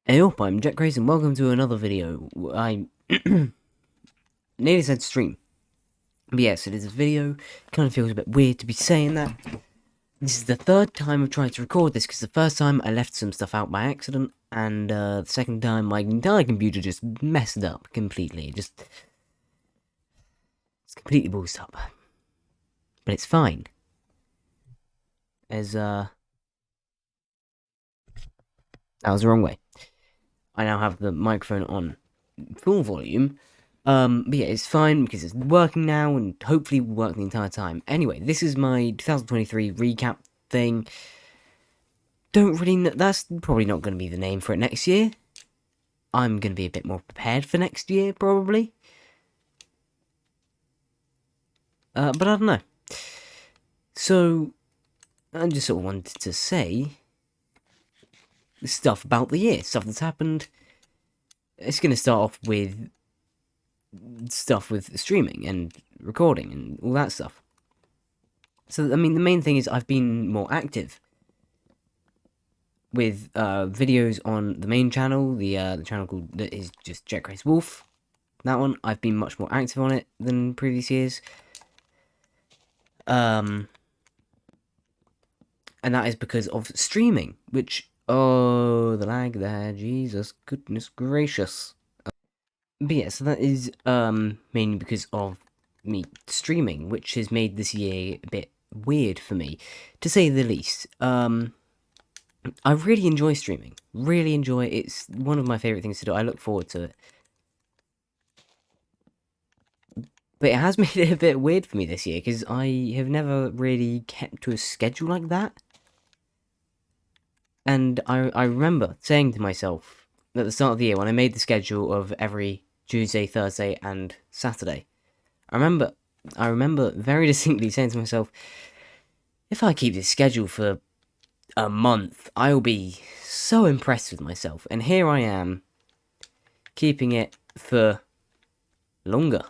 Hey up, I'm Jack Grace and welcome to another video. I nearly said stream. But yes, it is a video. Kind of feels a bit weird to be saying that. This is the third time I've tried to record this because the first time I left some stuff out by accident, and the second time my entire computer just messed up completely. It's completely ballsed up. But it's fine. As that was the wrong way. I now have the microphone on full volume. But yeah, it's fine because it's working now and hopefully will work the entire time. Anyway, this is my 2023 recap thing. Don't really know, that's probably not going to be the name for it next year. I'm going to be a bit more prepared for next year, probably. But I don't know. So, I just sort of wanted to say stuff about the year, stuff that's happened. It's going to start off with stuff with streaming and recording and all that stuff. So, I mean, the main thing is I've been more active with videos on the main channel, the channel called that is just Jack Grace Wolf. That one, I've been much more active on it than previous years. And that is because of streaming, which, oh, the lag there, Jesus, goodness gracious. But yeah, so that is mainly because of me streaming, which has made this year a bit weird for me, to say the least. I really enjoy streaming. Really enjoy it. It's one of my favorite things to do. I look forward to it. But it has made it a bit weird for me this year because I have never really kept to a schedule like that. And I remember saying to myself at the start of the year when I made the schedule of every Tuesday, Thursday, and Saturday, I remember very distinctly saying to myself, if I keep this schedule for a month, I'll be so impressed with myself. And here I am, keeping it for longer.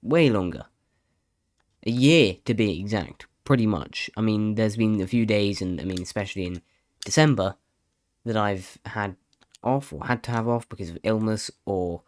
Way longer. A year, to be exact, pretty much. I mean, there's been a few days, and I mean, especially in December, that I've had off, or had to have off because of illness, or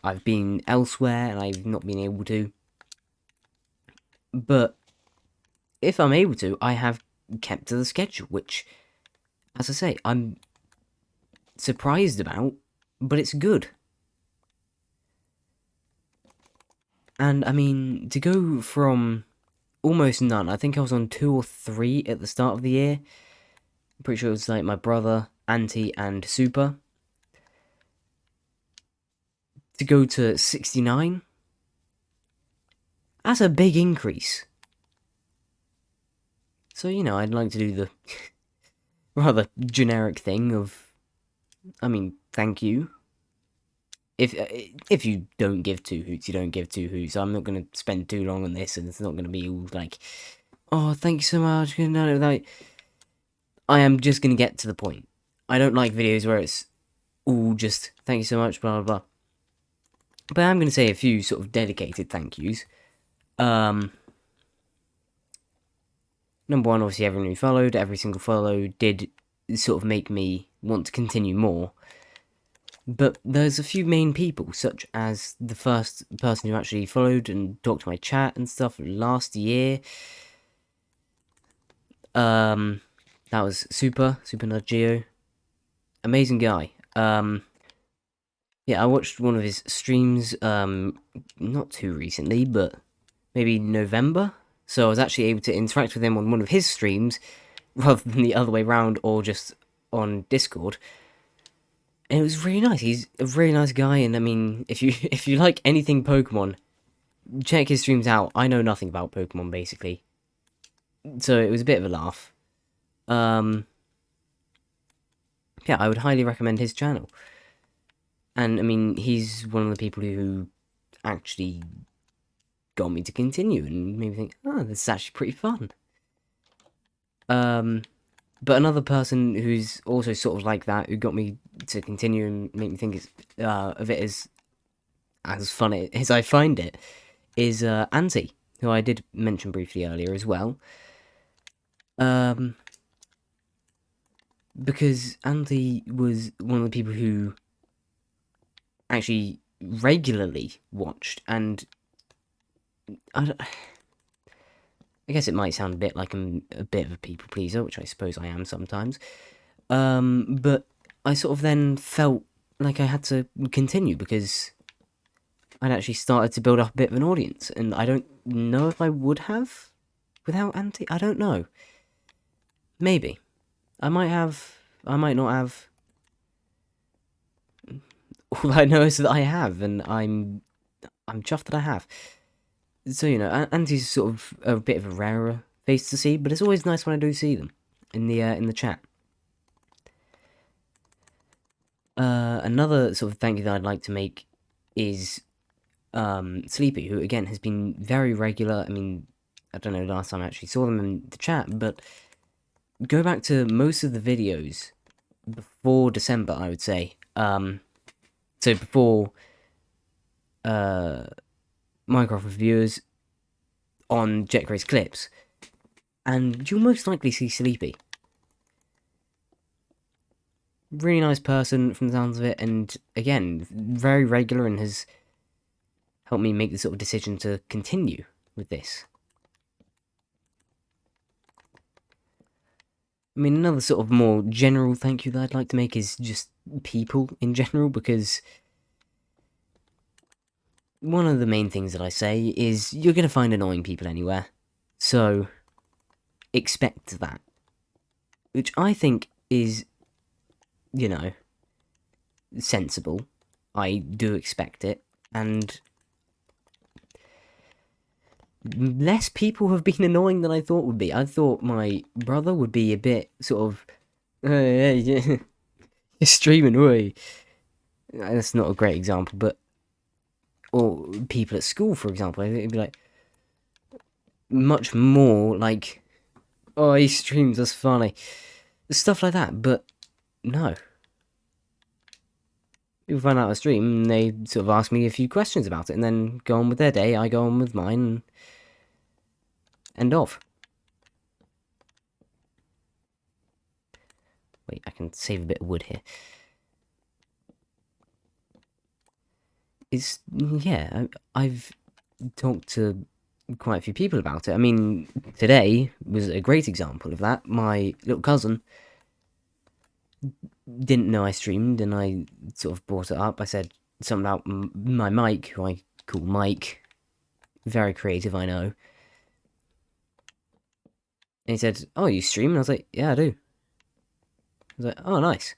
I've been elsewhere and I've not been able to. But if I'm able to, I have kept to the schedule, which, as I say, I'm surprised about, but it's good. And I mean, to go from almost none, I think I was on 2 or 3 at the start of the year. I'm pretty sure it was like my brother, auntie, and Super. To go to 69, that's a big increase. So, you know, I'd like to do the rather generic thing of, I mean, thank you. If you don't give two hoots, you don't give two hoots. I'm not going to spend too long on this, and it's not going to be all like, oh, thank you so much. No, like, I am just going to get to the point. I don't like videos where it's all just thank you so much, blah blah blah. But I'm going to say a few sort of dedicated thank yous. Number one, obviously, everyone who followed, every single follow did sort of make me want to continue more. But there's a few main people, such as the first person who actually followed and talked to my chat and stuff last year. That was Super Nudgeo. Amazing guy. Yeah, I watched one of his streams, not too recently, but maybe November. So I was actually able to interact with him on one of his streams, rather than the other way around, or just on Discord. And it was really nice. He's a really nice guy, and I mean, if you like anything Pokemon, check his streams out. I know nothing about Pokemon, basically. So it was a bit of a laugh. Yeah, I would highly recommend his channel. And, I mean, he's one of the people who actually got me to continue and made me think, oh, this is actually pretty fun. But another person who's also sort of like that, who got me to continue and make me think of it as fun as I find it, is Auntie, who I did mention briefly earlier as well. because Andy was one of the people who actually regularly watched, and I guess it might sound a bit like I'm a bit of a people pleaser, which I suppose I am sometimes. But I sort of then felt like I had to continue because I'd actually started to build up a bit of an audience, and I don't know if I would have without Andy. I don't know. Maybe. I might have. I might not have. All I know is that I have, and I'm chuffed that I have. So Andy's sort of a bit of a rarer face to see, but it's always nice when I do see them in the chat. Another sort of thank you that I'd like to make is Sleepy, who again has been very regular. I mean, I don't know the last time I actually saw them in the chat, but go back to most of the videos before December, I would say. So before Minecraft reviewers on JetCraze Clips, and you'll most likely see Sleepy. Really nice person from the sounds of it, and again, very regular and has helped me make the sort of decision to continue with this. I mean, another sort of more general thank you that I'd like to make is just people in general, because one of the main things that I say is you're going to find annoying people anywhere, so expect that. Which I think is, sensible. I do expect it, and less people have been annoying than I thought would be. I thought my brother would be a bit sort of, hey, you're streaming, way. That's not a great example, but or people at school, for example, it'd be like much more like, oh, he streams, that's funny, stuff like that. But no, people find out I stream, and they sort of ask me a few questions about it, and then go on with their day. I go on with mine, and end off. Wait, I can save a bit of wood here. I've talked to quite a few people about it. I mean, today was a great example of that. My little cousin didn't know I streamed, and I sort of brought it up. I said something about my mic, who I call Mike. Very creative, I know. And he said, "Oh, you stream?" And I was like, "Yeah, I do." I was like, "Oh, nice."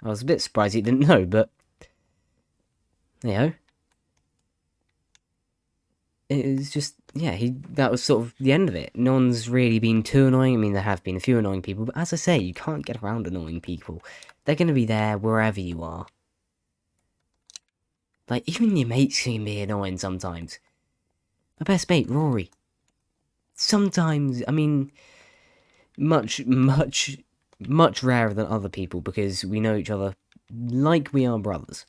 I was a bit surprised he didn't know, but it was just, that was sort of the end of it. No one's really been too annoying. I mean, there have been a few annoying people, but as I say, you can't get around annoying people. They're going to be there wherever you are. Like, even your mates can be annoying sometimes. My best mate, Rory. Sometimes, I mean, much rarer than other people, because we know each other like we are brothers.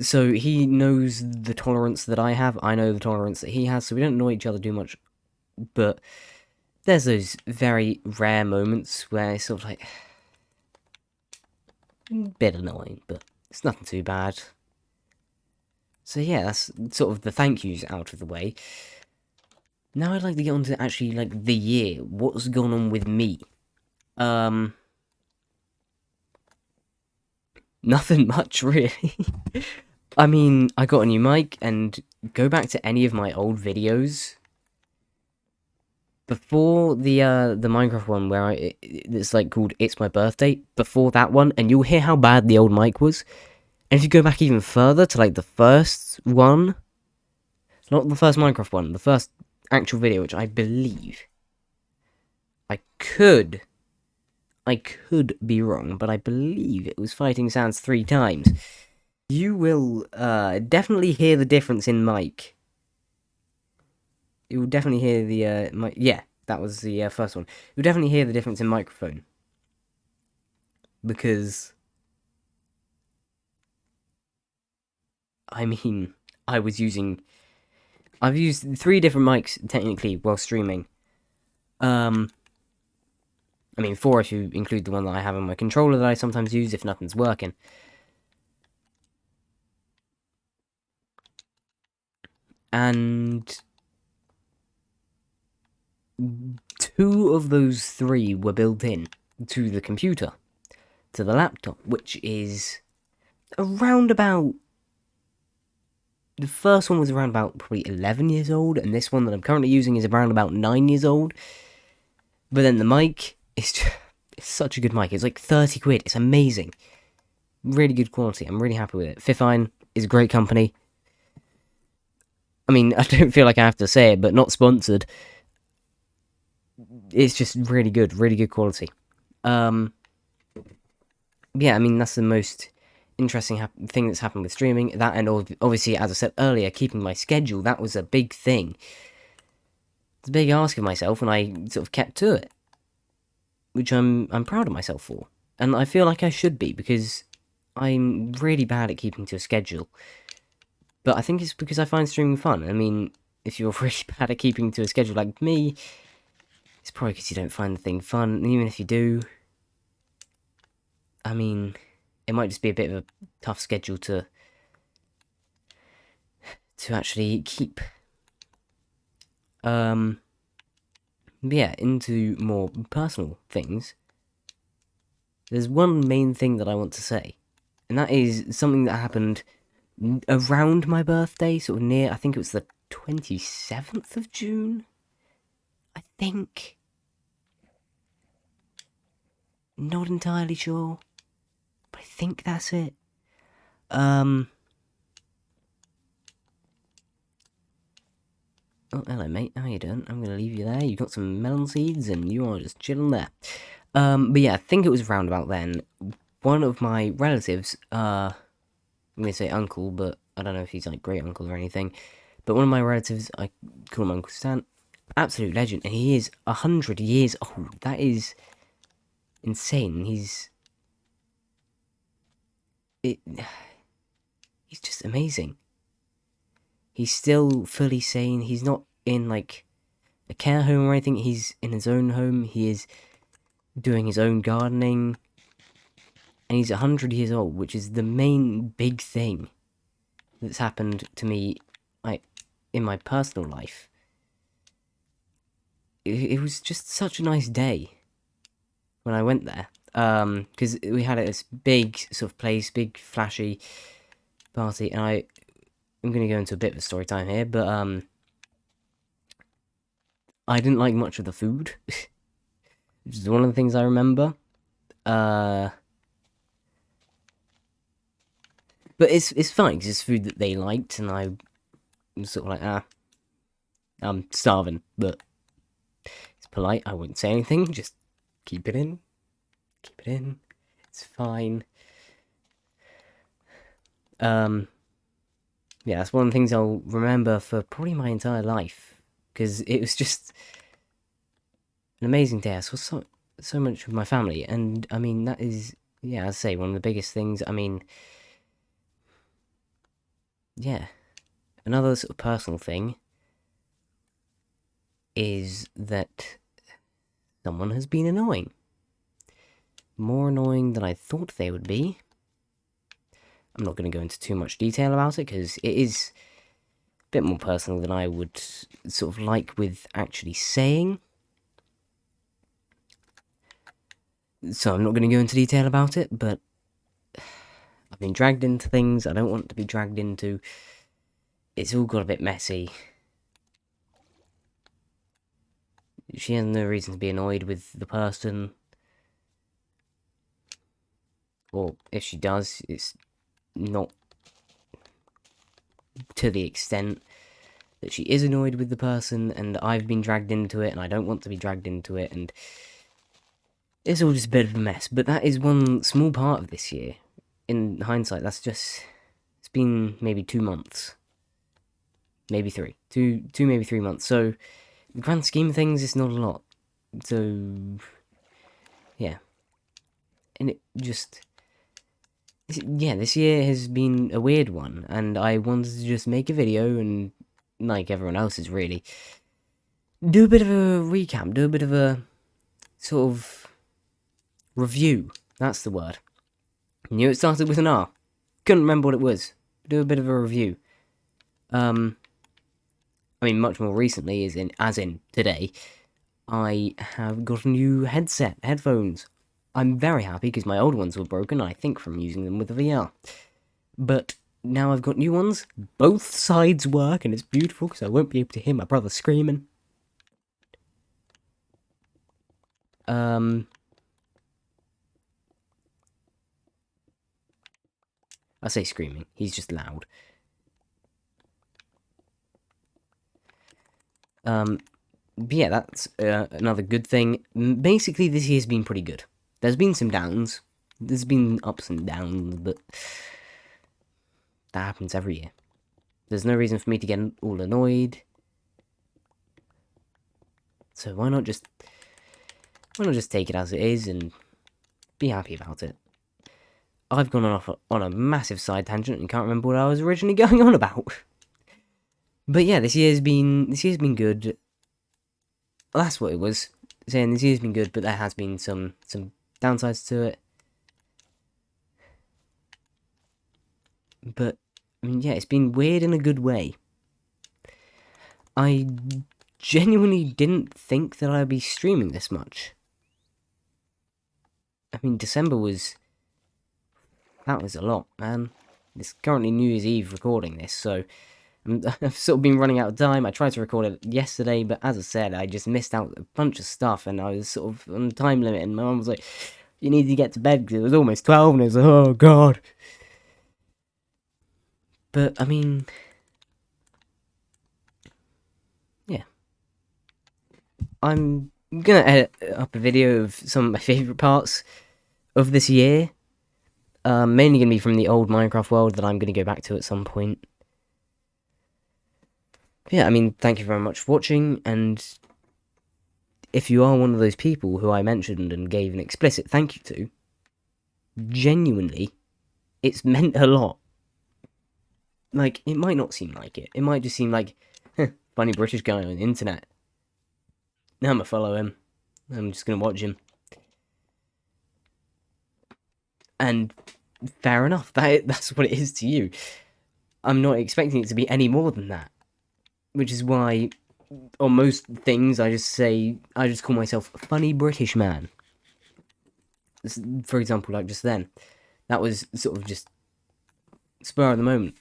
So he knows the tolerance that I have, I know the tolerance that he has, so we don't annoy each other too much. But there's those very rare moments where it's sort of like a bit annoying, but it's nothing too bad. So yeah, that's sort of the thank yous out of the way. Now I'd like to get on to actually, like, the year. What's gone on with me? Nothing much, really. I mean, I got a new mic, and go back to any of my old videos. Before the Minecraft one, where it's like called It's My Birthday, before that one, and you'll hear how bad the old mic was. And if you go back even further to, like, the first one, not the first Minecraft one, the first actual video, which I believe, I could be wrong, but I believe it was Fighting Sans 3 times. You will definitely hear the difference in mic. You will definitely hear the mic. Yeah, that was the first one. You'll definitely hear the difference in microphone, because I mean, I've used 3 different mics technically while streaming, I mean, 4 if you include the one that I have on my controller that I sometimes use if nothing's working. And 2 of those 3 were built in to the computer, to the laptop, which is around about... The first one was around about probably 11 years old, and this one that I'm currently using is around about 9 years old. But then the mic is it's such a good mic. It's like 30 quid. It's amazing. Really good quality. I'm really happy with it. Fifine is a great company. I mean, I don't feel like I have to say it, but not sponsored. It's just really good quality. Yeah, I mean, that's the most interesting thing that's happened with streaming. That, and obviously, as I said earlier, keeping my schedule, that was a big thing. It's a big ask of myself, and I sort of kept to it, which I'm proud of myself for. And I feel like I should be, because I'm really bad at keeping to a schedule. But I think it's because I find streaming fun. I mean, if you're really bad at keeping to a schedule like me, it's probably because you don't find the thing fun. And even if you do, I mean, it might just be a bit of a tough schedule to actually keep. Yeah, into more personal things. There's one main thing that I want to say, and that is something that happened around my birthday, sort of near, I think it was the 27th of June, I think. Not entirely sure, but I think that's it. Oh, hello, mate. How you doing? I'm gonna leave you there. You got some melon seeds, and you are just chilling there. But yeah, I think it was around about then. One of my relatives, I'm gonna say uncle, but I don't know if he's like great uncle or anything. But one of my relatives, I call him Uncle Stan, absolute legend, and he is 100 years old. That is insane. He's just amazing. He's still fully sane. He's not in like a care home or anything. He's in his own home. He is doing his own gardening. And he's 100 years old, which is the main big thing that's happened to me, like, in my personal life. It was just such a nice day when I went there. Because we had this big sort of place, big flashy party, and I'm going to go into a bit of a story time here, but I didn't like much of the food, which is one of the things I remember. But it's fine, because it's food that they liked, and I'm sort of like, I'm starving, but it's polite, I wouldn't say anything, just keep it in, it's fine. Yeah, that's one of the things I'll remember for probably my entire life, because it was just an amazing day. I saw so much with my family, and I mean, that is, yeah, I'd say one of the biggest things. I mean, yeah, another sort of personal thing is that someone has been annoying. More annoying than I thought they would be. I'm not going to go into too much detail about it, because it is a bit more personal than I would sort of like with actually saying. So I'm not going to go into detail about it, but I've been dragged into things I don't want to be dragged into. It's all got a bit messy. She has no reason to be annoyed with the person. Or if she does, it's not to the extent that she is annoyed with the person, and I've been dragged into it, and I don't want to be dragged into it, and it's all just a bit of a mess. But that is one small part of this year. In hindsight, that's just... It's been maybe 2 months. Maybe 3. Maybe 3 months. So, in the grand scheme of things, it's not a lot. So, yeah. And it just... Yeah, this year has been a weird one, and I wanted to just make a video, and like everyone else's really, do a bit of a recap, do a bit of a sort of review. That's the word. I knew it started with an R. Couldn't remember what it was. Do a bit of a review. I mean, much more recently, as in today, I have got a new headphones. I'm very happy because my old ones were broken, I think, from using them with the VR. But now I've got new ones. Both sides work, and it's beautiful because I won't be able to hear my brother screaming. I say screaming. He's just loud. But yeah, that's another good thing. Basically, this year's been pretty good. There's been some downs. There's been ups and downs, but that happens every year. There's no reason for me to get all annoyed. So why not just take it as it is and be happy about it? I've gone off on a massive side tangent and can't remember what I was originally going on about. But yeah, this year's been good. Well, that's what it was. Saying this year's been good, but there has been some downsides to it. But I mean, yeah, it's been weird in a good way. I genuinely didn't think that I'd be streaming this much. I mean, December was a lot, man. It's currently New Year's Eve recording this, so I've sort of been running out of time. I tried to record it yesterday, but as I said, I just missed out a bunch of stuff, and I was sort of on a time limit, and my mum was like, you need to get to bed, because it was almost 12, and I was like, oh, God. But, I mean, yeah. I'm gonna edit up a video of some of my favourite parts of this year. Mainly gonna be from the old Minecraft world that I'm gonna go back to at some point. Yeah, I mean, thank you very much for watching, and if you are one of those people who I mentioned and gave an explicit thank you to, genuinely, it's meant a lot. Like, it might not seem like it. It might just seem like, funny British guy on the internet. Now I'm gonna follow him. I'm just gonna watch him. And fair enough, that's what it is to you. I'm not expecting it to be any more than that. Which is why, on most things, I just call myself funny British man. For example, like just then. That was sort of just spur of the moment.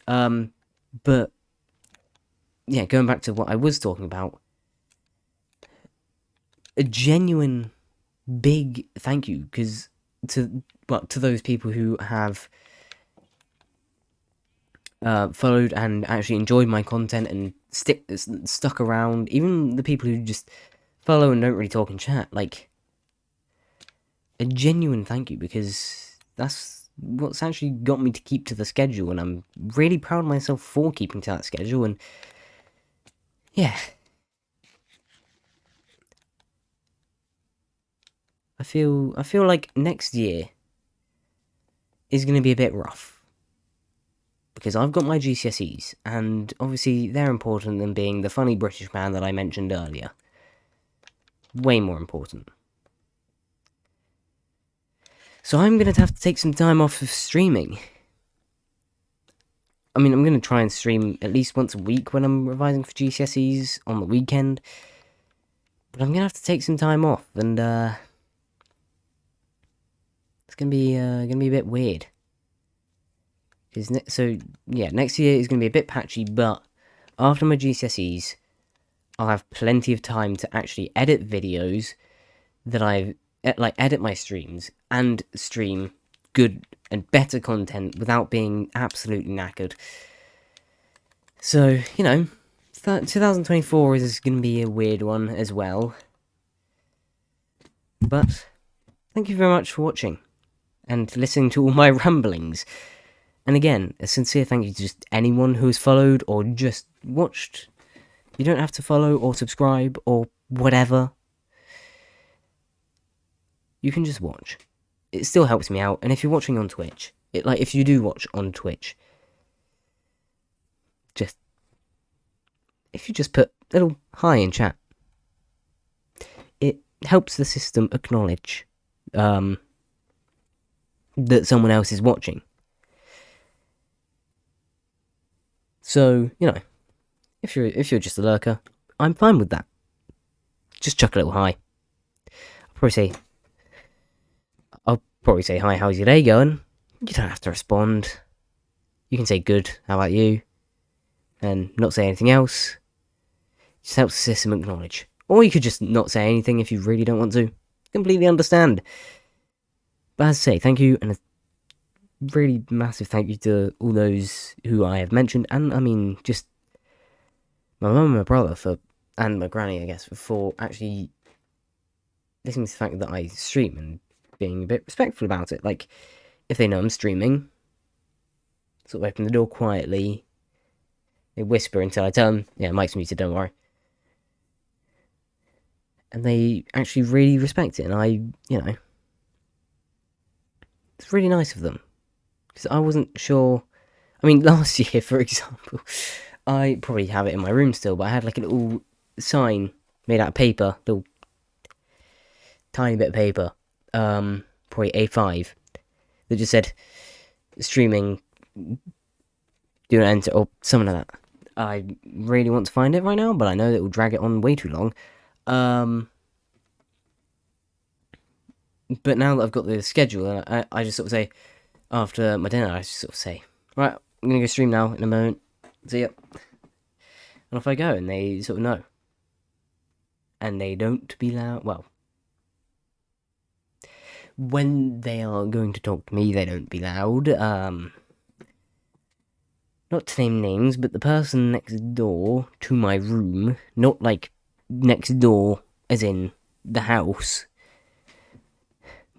But, yeah, going back to what I was talking about, a genuine big thank you, because to those people who have followed and actually enjoyed my content and stuck around, even the people who just follow and don't really talk in chat, like, a genuine thank you, because that's what's actually got me to keep to the schedule, and I'm really proud of myself for keeping to that schedule, and yeah. I feel like next year is going to be a bit rough. Because I've got my GCSEs, and obviously they're important than being the funny British man that I mentioned earlier. Way more important. So I'm going to have to take some time off of streaming. I mean, I'm going to try and stream at least once a week when I'm revising for GCSEs on the weekend. But I'm going to have to take some time off, and it's going to be a bit weird. So, yeah, next year is going to be a bit patchy, but after my GCSEs, I'll have plenty of time to actually edit videos that edit my streams and stream good and better content without being absolutely knackered. So, 2024 is going to be a weird one as well. But, thank you very much for watching and listening to all my ramblings. And again, a sincere thank you to just anyone who has followed or just watched. You don't have to follow or subscribe or whatever. You can just watch. It still helps me out. And if you're watching on Twitch, if you do watch on Twitch, if you just put a little hi in chat, helps the system acknowledge that someone else is watching. So, if you're just a lurker, I'm fine with that. Just chuck a little hi. I'll probably say hi, how's your day going? You don't have to respond. You can say good, how about you? And not say anything else. Just helps the system acknowledge. Or you could just not say anything if you really don't want to. Completely understand. But as I say, thank you, and a really massive thank you to all those who I have mentioned, and I mean, just my mum and my brother and my granny, I guess, for actually listening to the fact that I stream and being a bit respectful about it. Like, if they know I'm streaming, sort of open the door quietly, they whisper until I tell them, yeah, mic's muted, don't worry. And they actually really respect it, and it's really nice of them. Because I wasn't sure. I mean, last year, for example, I probably have it in my room still, but I had like a little sign made out of paper, little tiny bit of paper, probably A5, that just said streaming, do not enter, or something like that. I really want to find it right now, but I know that it will drag it on way too long. But now that I've got the schedule, I just sort of say, after my dinner, I just sort of say, right, I'm going to go stream now in a moment. See ya. And off I go, and they sort of know. And they don't be loud. Well, when they are going to talk to me, they don't be loud. Not to name names, but the person next door to my room, not like next door as in the house,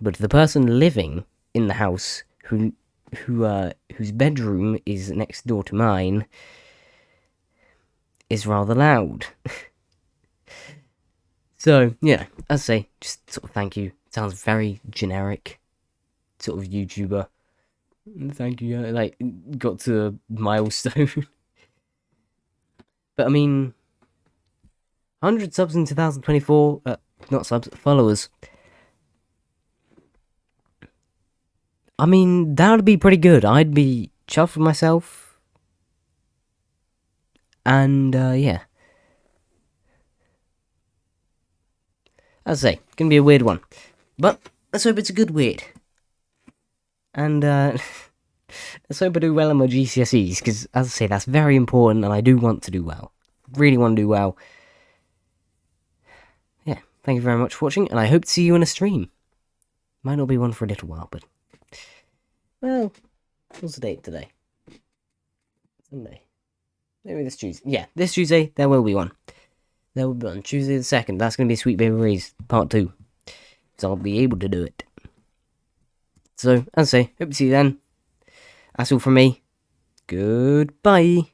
but the person living in the house whose bedroom is next door to mine is rather loud. So, yeah, as I say, just sort of thank you. Sounds very generic, sort of YouTuber. Thank you, like, got to a milestone. But I mean, 100 subs in 2024, not subs, followers. I mean, that would be pretty good. I'd be chuffed with myself. And, yeah. As I say, gonna be a weird one. But let's hope it's a good weird. And, let's hope I do well on my GCSEs, because, as I say, that's very important, and I do want to do well. Really want to do well. Yeah, thank you very much for watching, and I hope to see you in a stream. Might not be one for a little while, but... Well, what's the date today? Sunday. Maybe this Tuesday. Yeah, this Tuesday, there will be one. There will be one. Tuesday the 2nd. That's going to be Sweet Baby Ray's Part 2. So I'll be able to do it. So, as I say, hope to see you then. That's all from me. Goodbye.